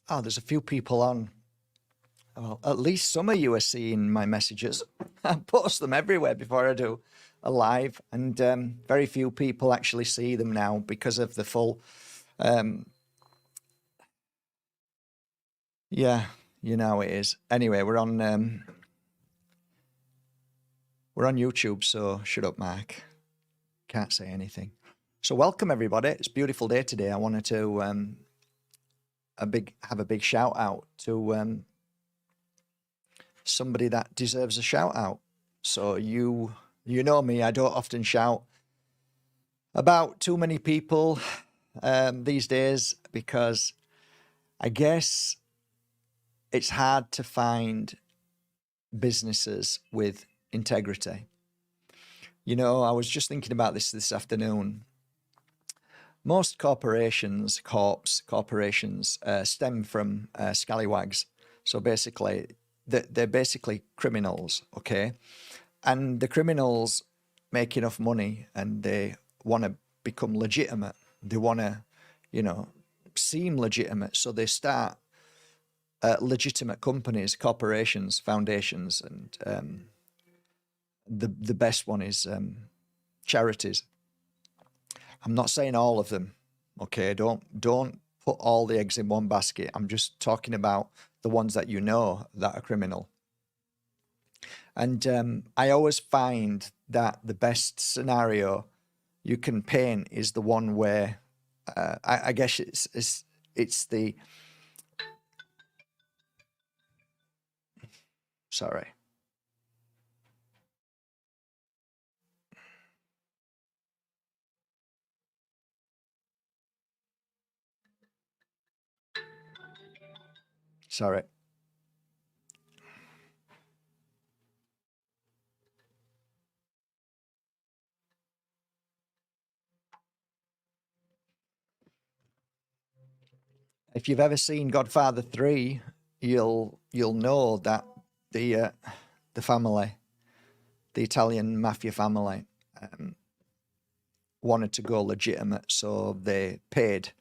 Oh, there's a few people on. Well, at least some of you are seeing my messages. I post them everywhere before I do a live, and very few people actually see them now because of the full. Yeah, you know how it is. Anyway, we're on YouTube, so shut up, Mark. Can't say anything. So welcome everybody. It's a beautiful day today. I wanted to have a big shout out to somebody that deserves a shout out. So you know me, I don't often shout about too many people these days because I guess it's hard to find businesses with integrity. You know, I was just thinking about this afternoon. Most corporations stem from scallywags. So basically, they're basically criminals, okay? And the criminals make enough money and they want to become legitimate. They want to, seem legitimate. So they start legitimate companies, corporations, foundations, and the best one is charities. I'm not saying all of them, okay? Don't put all the eggs in one basket. I'm just talking about the ones that you know that are criminal. And I always find that the best scenario you can paint is the one where I guess it's the sorry. Sorry. If you've ever seen Godfather 3, you'll know that the family, the Italian mafia family, wanted to go legitimate, so they paid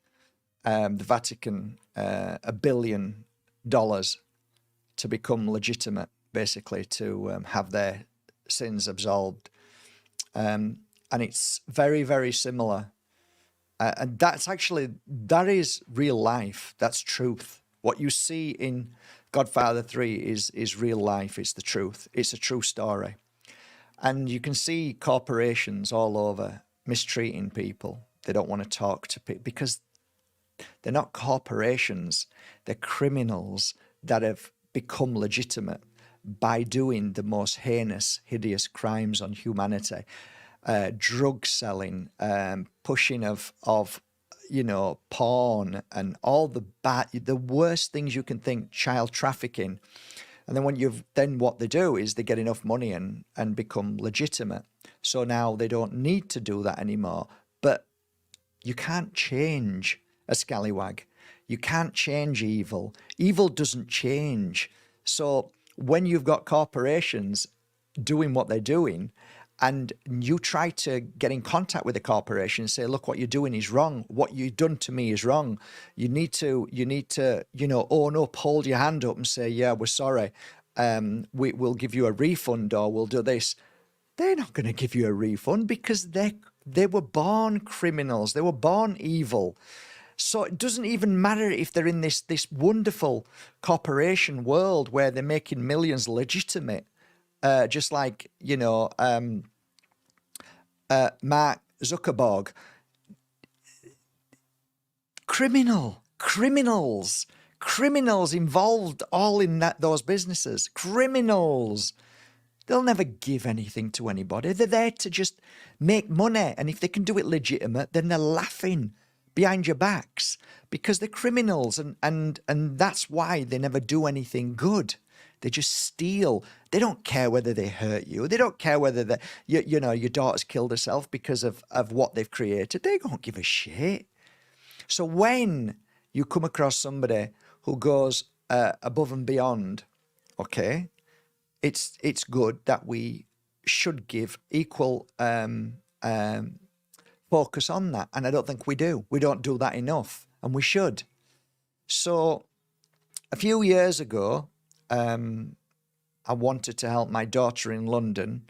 the Vatican $1 billion to become legitimate, basically to have their sins absolved. And it's very, very similar. And that is real life. That's truth. What you see in Godfather 3 is real life. It's the truth. It's a true story. And you can see corporations all over mistreating people. They don't want to talk to people because they're not corporations. They're criminals that have become legitimate by doing the most heinous, hideous crimes on humanity. Drug selling, pushing of porn, and all the worst things you can think, child trafficking. And then what they do is they get enough money and become legitimate. So now they don't need to do that anymore. But you can't change a scallywag. You can't change evil. Evil doesn't change. So when you've got corporations doing what they're doing, and you try to get in contact with the corporation and say, look, what you're doing is wrong. What you've done to me is wrong. You need to, own up, hold your hand up and say, yeah, we're sorry. We'll give you a refund or we'll do this. They're not going to give you a refund because they were born criminals. They were born evil. So it doesn't even matter if they're in this wonderful corporation world where they're making millions legitimate. Just like, Mark Zuckerberg. Criminals involved all in those businesses. Criminals. They'll never give anything to anybody. They're there to just make money. And if they can do it legitimate, then they're laughing behind your backs because they're criminals. And that's why they never do anything good. They just steal. They don't care whether they hurt you. They don't care whether your daughter's killed herself because of what they've created. They don't give a shit. So when you come across somebody who goes above and beyond, okay, it's good that we should give equal focus on that. And I don't think we do. We don't do that enough, and we should. So A few years ago, I wanted to help my daughter in London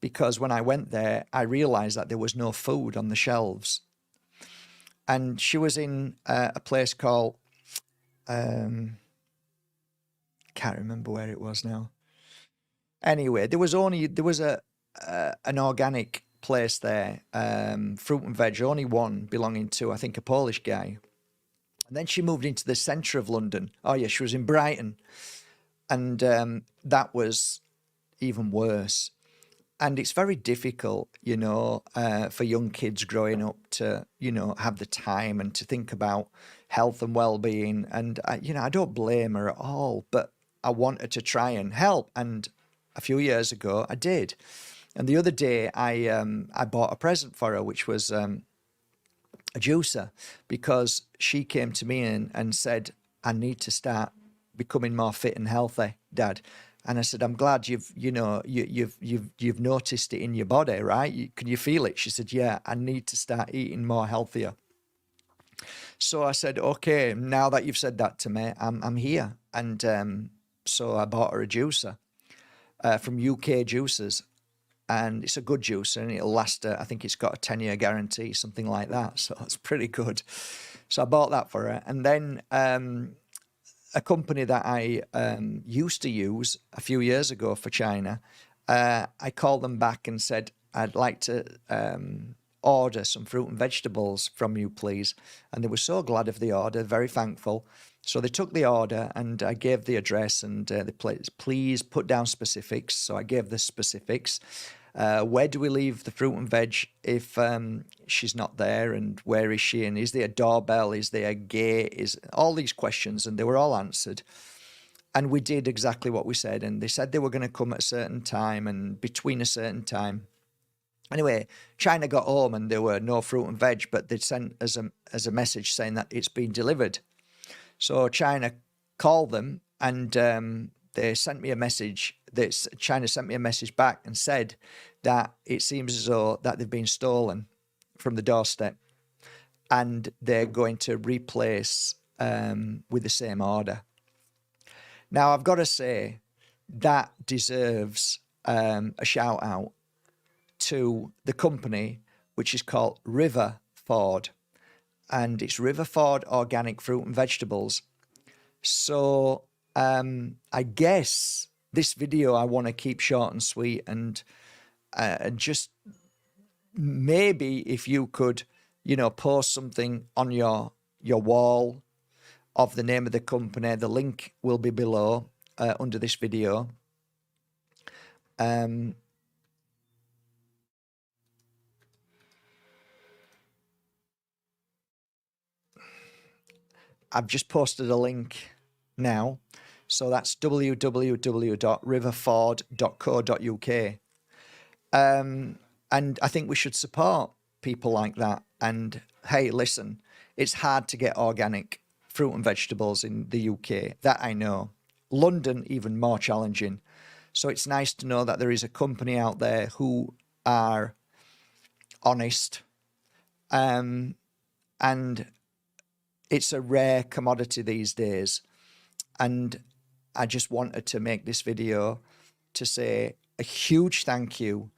because when I went there, I realized that there was no food on the shelves. And she was in a place called, um, can't remember where it was now. Anyway, there was a an organic place there, fruit and veg, only one belonging to I think a Polish guy. And then she moved into the centre of London. Oh yeah, she was in Brighton, and that was even worse. And it's very difficult, for young kids growing up to, have the time and to think about health and well-being. And I don't blame her at all, but I wanted to try and help. And a few years ago, I did. And the other day, I bought a present for her, which was a juicer, because she came to me and said, I need to start becoming more fit and healthy, Dad. And I said, I'm glad you've noticed it in your body, right? Can you feel it? She said, yeah, I need to start eating more healthier. So I said, okay, now that you've said that to me, I'm here. And so I bought her a juicer from UK Juicers. And it's a good juicer and it'll last, I think it's got a 10-year guarantee, something like that. So it's pretty good. So I bought that for her. And then a company that I used to use a few years ago for China, I called them back and said, I'd like to order some fruit and vegetables from you, please. And they were so glad of the order, very thankful. So they took the order and I gave the address and they please put down specifics. So I gave the specifics. Where do we leave the fruit and veg if she's not there, and where is she, and is there a doorbell, is there a gate, is all these questions, and they were all answered. And we did exactly what we said, and they said they were going to come at a certain time and between a certain time. Anyway, China got home and there were no fruit and veg, but they'd sent as a message saying that it's been delivered. So China called them and they sent me a message. China sent me a message back and said that it seems as though that they've been stolen from the doorstep and they're going to replace with the same order. Now, I've got to say that deserves a shout out to the company, which is called Riverford, and it's Riverford Organic Fruit and Vegetables. So I guess this video I want to keep short and sweet, and just maybe if you could, post something on your wall of the name of the company. The link will be below under this video. I've just posted a link now. So that's www.riverford.co.uk. And I think we should support people like that. And hey, listen, it's hard to get organic fruit and vegetables in the UK. That I know. London, even more challenging. So it's nice to know that there is a company out there who are honest. And it's a rare commodity these days. And I just wanted to make this video to say a huge thank you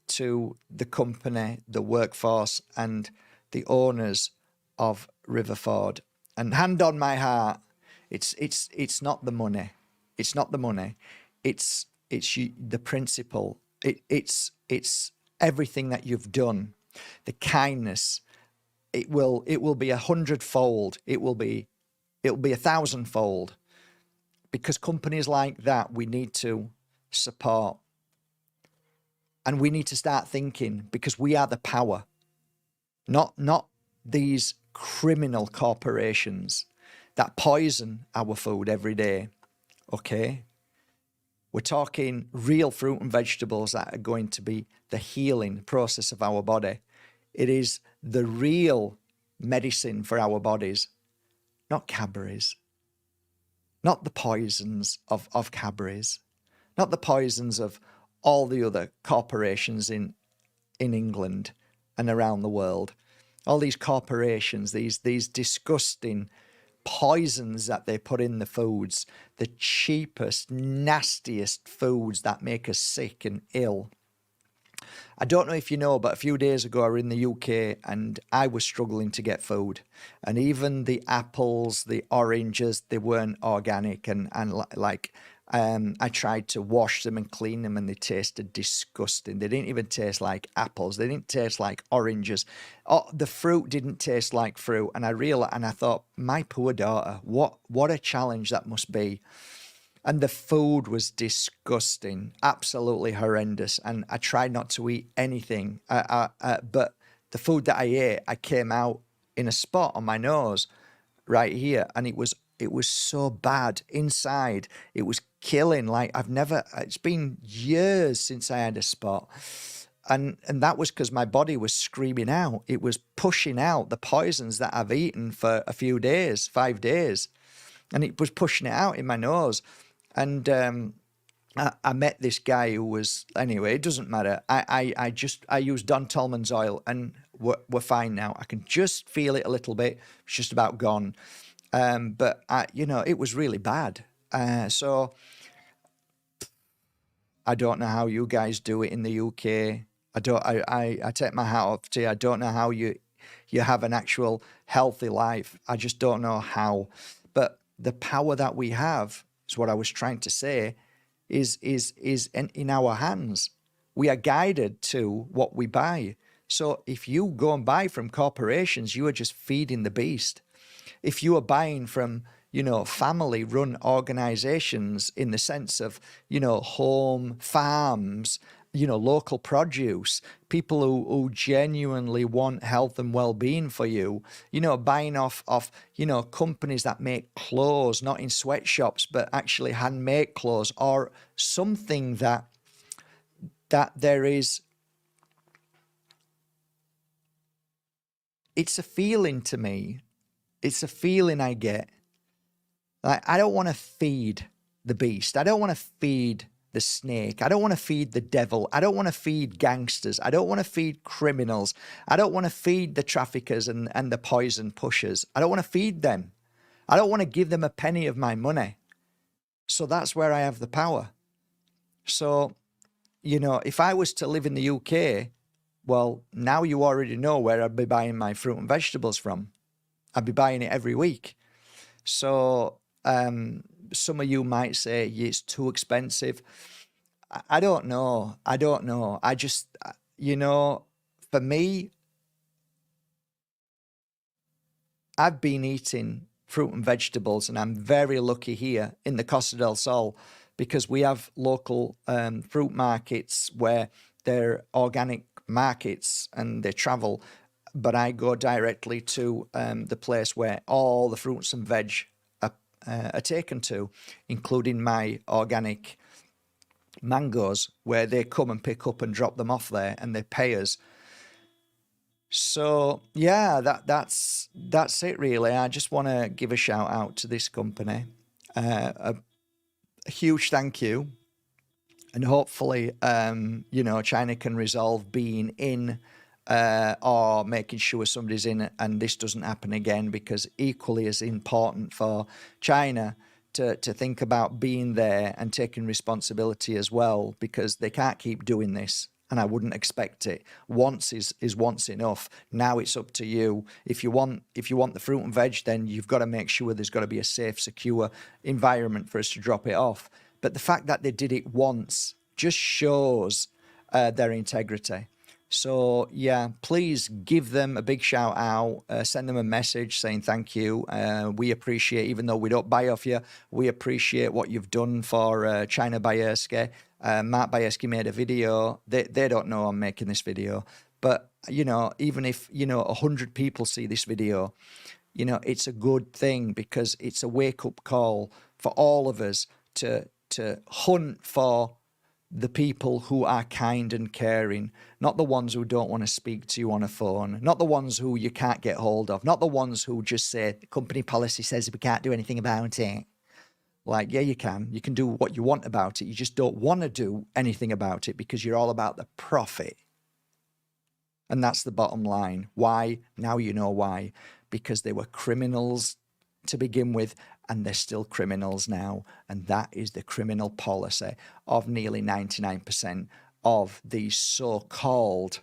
to the company, the workforce, and the owners of Riverford. And hand on my heart, it's not the money. It's not the money. It's the principle. It's everything that you've done, the kindness. It will be 100-fold. It will be 1,000-fold. Because companies like that, we need to support. And we need to start thinking, because we are the power, not these criminal corporations that poison our food every day, okay? We're talking real fruit and vegetables that are going to be the healing process of our body. It is the real medicine for our bodies, not Cadbury's. Not the poisons of Cadbury's, not the poisons of all the other corporations in England and around the world. All these corporations, these disgusting poisons that they put in the foods, the cheapest, nastiest foods that make us sick and ill. I don't know if you know, but a few days ago I was in the UK and I was struggling to get food. And even the apples, the oranges, they weren't organic. I tried to wash them and clean them and they tasted disgusting. They didn't even taste like apples. They didn't taste like oranges. Oh, the fruit didn't taste like fruit. And I thought, my poor daughter, what a challenge that must be. And the food was disgusting, absolutely horrendous. And I tried not to eat anything. But the food that I ate, I came out in a spot on my nose right here. And it was so bad inside. It was killing. Like it's been years since I had a spot. And that was because my body was screaming out. It was pushing out the poisons that I've eaten for a few days, 5 days. And it was pushing it out in my nose. And I met this guy who was, anyway, it doesn't matter. I used Don Tolman's oil and we're fine now. I can just feel it a little bit. It's just about gone. But it was really bad. So I don't know how you guys do it in the UK. I take my hat off to you. I don't know how you have an actual healthy life. I just don't know how. But the power that we have, is what I was trying to say, is in our hands. We are guided to what we buy. So if you go and buy from corporations, you are just feeding the beast. If you are buying from, family-run organizations in the sense of, home farms, local produce, people who genuinely want health and well-being for you, buying off, companies that make clothes, not in sweatshops, but actually handmade clothes, or something that there is, it's a feeling to me. It's a feeling I get. Like, I don't want to feed the beast. I don't want to feed the snake. I don't want to feed the devil. I don't want to feed gangsters. I don't want to feed criminals. I don't want to feed the traffickers and the poison pushers. I don't want to feed them. I don't want to give them a penny of my money. So that's where I have the power. So, if I was to live in the UK, well, now you already know where I'd be buying my fruit and vegetables from. I'd be buying it every week. So some of you might say it's too expensive. I don't know. I just, for me, I've been eating fruit and vegetables, and I'm very lucky here in the Costa del Sol because we have local fruit markets where they're organic markets and they travel. But I go directly to the place where all the fruits and veg are taken to, including my organic mangoes, where they come and pick up and drop them off there, and they pay us. So yeah, that's it really. I just want to give a shout out to this company, a huge thank you, and hopefully, China can resolve being in. Or making sure somebody's in it and this doesn't happen again, because equally as important for China to think about being there and taking responsibility as well, because they can't keep doing this, and I wouldn't expect it. Once is once enough. Now it's up to you. If you want the fruit and veg, then you've got to make sure there's got to be a safe, secure environment for us to drop it off. But the fact that they did it once just shows their integrity. So yeah, please give them a big shout out, send them a message saying thank you. We appreciate, even though we don't buy off you, we appreciate what you've done for China Bayerski. Mark Bayerski made a video. They don't know I'm making this video, but even if 100 people see this video, it's a good thing, because it's a wake up call for all of us to hunt for the people who are kind and caring, not the ones who don't want to speak to you on a phone, not the ones who you can't get hold of, not the ones who just say the company policy says we can't do anything about it. Like, yeah, you can do what you want about it. You just don't want to do anything about it because you're all about the profit. And that's the bottom line. Why? Now you know why. Because they were criminals to begin with, and they're still criminals now. And that is the criminal policy of nearly 99% of these so-called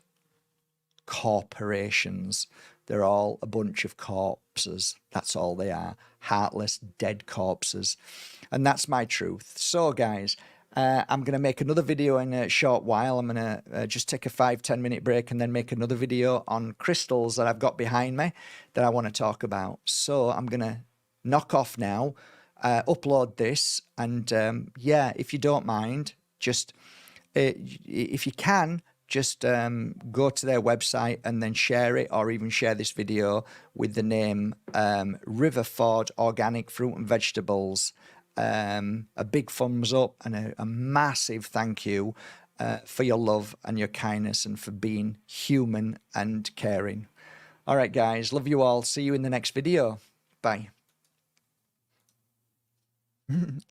corporations. They're all a bunch of corpses. That's all they are. Heartless, dead corpses. And that's my truth. So, guys, I'm going to make another video in a short while. I'm going to just take a 5-10 minute break and then make another video on crystals that I've got behind me that I want to talk about. So I'm going to knock off now, upload this, and yeah, if you don't mind, just if you can, just go to their website and then share it, or even share this video with the name Riverford Organic Fruit and Vegetables. A big thumbs up and a massive thank you for your love and your kindness and for being human and caring. All right, guys, love you all. See you in the next video. Bye.